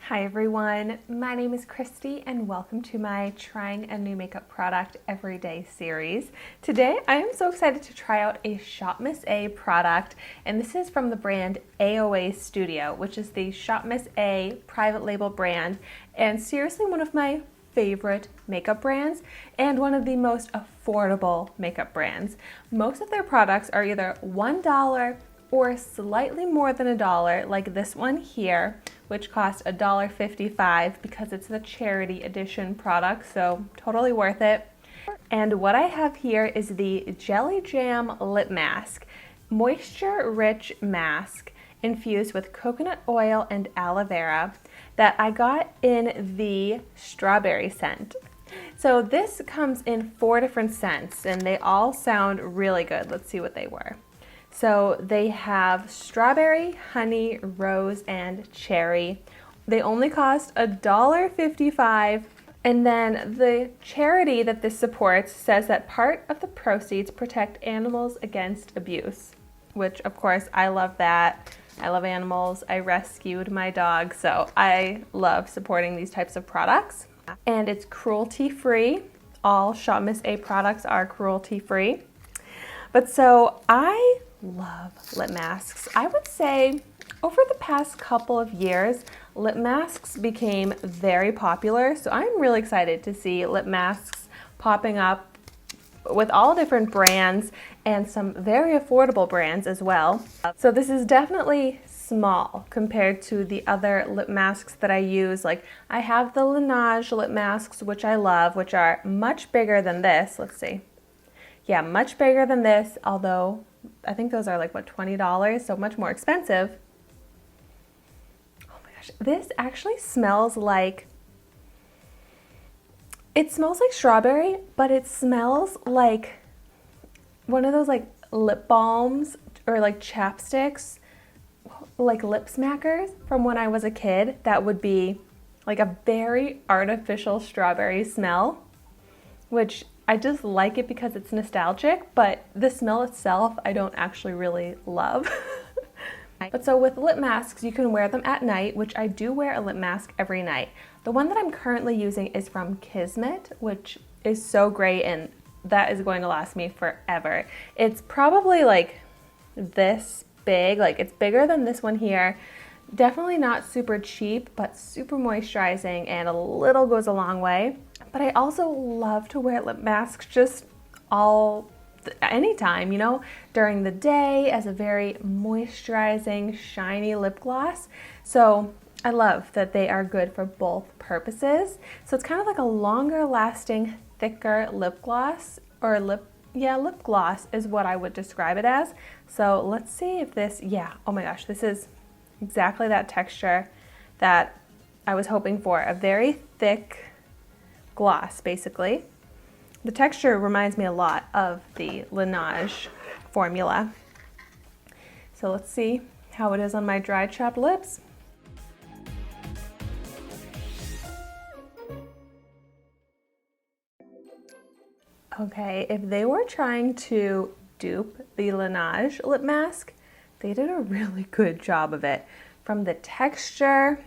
Hi everyone, my name is Christy and welcome to my Trying a New Makeup Product Everyday series. Today I am so excited to try out a SHOPMISSA product, and this is from the brand AOA Studio, which is the SHOPMISSA private label brand, and seriously one of my favorite makeup brands and one of the most affordable makeup brands. Most of their products are either $1 or slightly more than $1, like this one here, which cost $1.55 because it's the charity edition product, so totally worth it. And what I have here is the JELLIJAM lip mask, moisture rich mask infused with coconut oil and aloe vera that I got in the strawberry scent. So this comes in 4 different scents and they all sound really good. Let's see what they were. So they have strawberry, honey, rose, and cherry. They only cost $1.55. And then the charity that this supports says that part of the proceeds protect animals against abuse, which of course I love that. I love animals. I rescued my dog, so I love supporting these types of products. And it's cruelty-free. All SHOPMISSA products are cruelty-free. But so I love lip masks. I would say over the past couple of years, lip masks became very popular. So I'm really excited to see lip masks popping up with all different brands and some very affordable brands as well. So this is definitely small compared to the other lip masks that I use. Like I have the Laneige lip masks, which I love, which are much bigger than this. Let's see. Yeah, much bigger than this, although I think those are like, what, $20, so much more expensive. Oh my gosh, this actually smells like, it smells like strawberry, but it smells like one of those like lip balms or like chapsticks, like lip smackers from when I was a kid. That would be like a very artificial strawberry smell, which I just like it because it's nostalgic, but the smell itself I don't actually really love. But so with lip masks, you can wear them at night, which I do wear a lip mask every night. The one that I'm currently using is from Kismet, which is so great and that is going to last me forever. It's probably like this big, like it's bigger than this one here. Definitely not super cheap, but super moisturizing, and a little goes a long way. But I also love to wear lip masks just anytime, you know, during the day as a very moisturizing, shiny lip gloss. So I love that they are good for both purposes. So it's kind of like a longer lasting, thicker lip gloss, or lip gloss is what I would describe it as. So let's see if this, yeah, oh my gosh, this is exactly that texture that I was hoping for. A very thick gloss, basically. The texture reminds me a lot of the Laneige formula. So let's see how it is on my dry chapped lips. Okay, if they were trying to dupe the Laneige lip mask, they did a really good job of it. From the texture,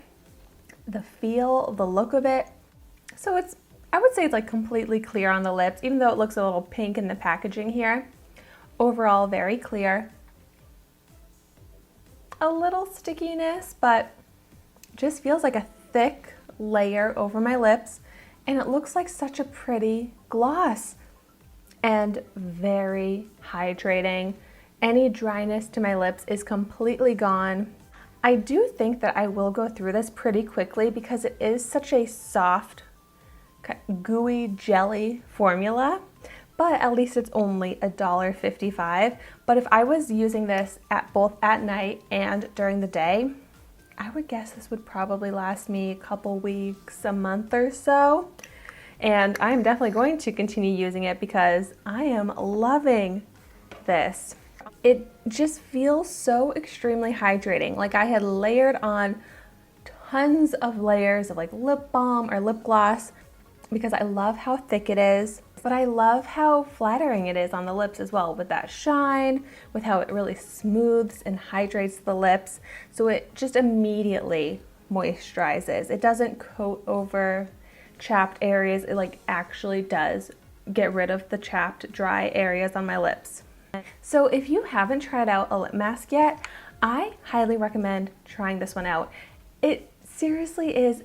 the feel, the look of it. So I would say it's like completely clear on the lips, even though it looks a little pink in the packaging here. Overall, very clear. A little stickiness, but just feels like a thick layer over my lips. And it looks like such a pretty gloss and very hydrating. Any dryness to my lips is completely gone. I do think that I will go through this pretty quickly because it is such a soft, gooey jelly formula, but at least it's only $1.55. But if I was using this both at night and during the day, I would guess this would probably last me a couple weeks, a month or so. And I'm definitely going to continue using it because I am loving this. It just feels so extremely hydrating. Like I had layered on tons of layers of like lip balm or lip gloss because I love how thick it is, but I love how flattering it is on the lips as well, with that shine, with how it really smooths and hydrates the lips. So it just immediately moisturizes. It doesn't coat over chapped areas. It like actually does get rid of the chapped, dry areas on my lips. So if you haven't tried out a lip mask yet, I highly recommend trying this one out. It seriously is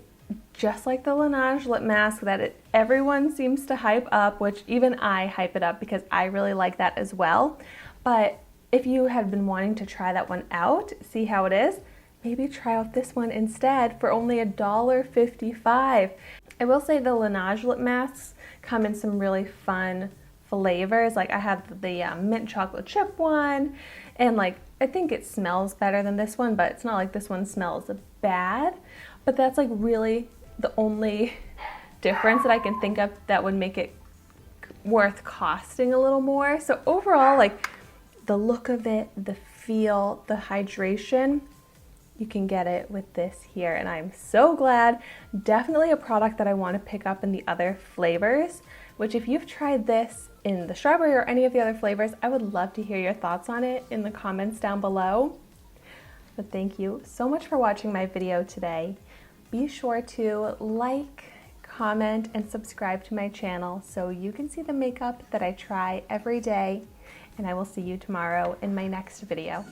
just like the Laneige lip mask that everyone seems to hype up, which even I hype it up because I really like that as well. But if you have been wanting to try that one out, see how it is, maybe try out this one instead for only $1.55. I will say the Laneige lip masks come in some really fun flavors. Like I have the mint chocolate chip one, and like I think it smells better than this one, but it's not like this one smells bad. But that's like really the only difference that I can think of that would make it worth costing a little more. So overall, like the look of it, the feel, the hydration, you can get it with this here, and I'm so glad. Definitely a product that I want to pick up in the other flavors, which if you've tried this in the strawberry or any of the other flavors, I would love to hear your thoughts on it in the comments down below. But thank you so much for watching my video today. Be sure to like, comment, and subscribe to my channel so you can see the makeup that I try every day, and I will see you tomorrow in my next video.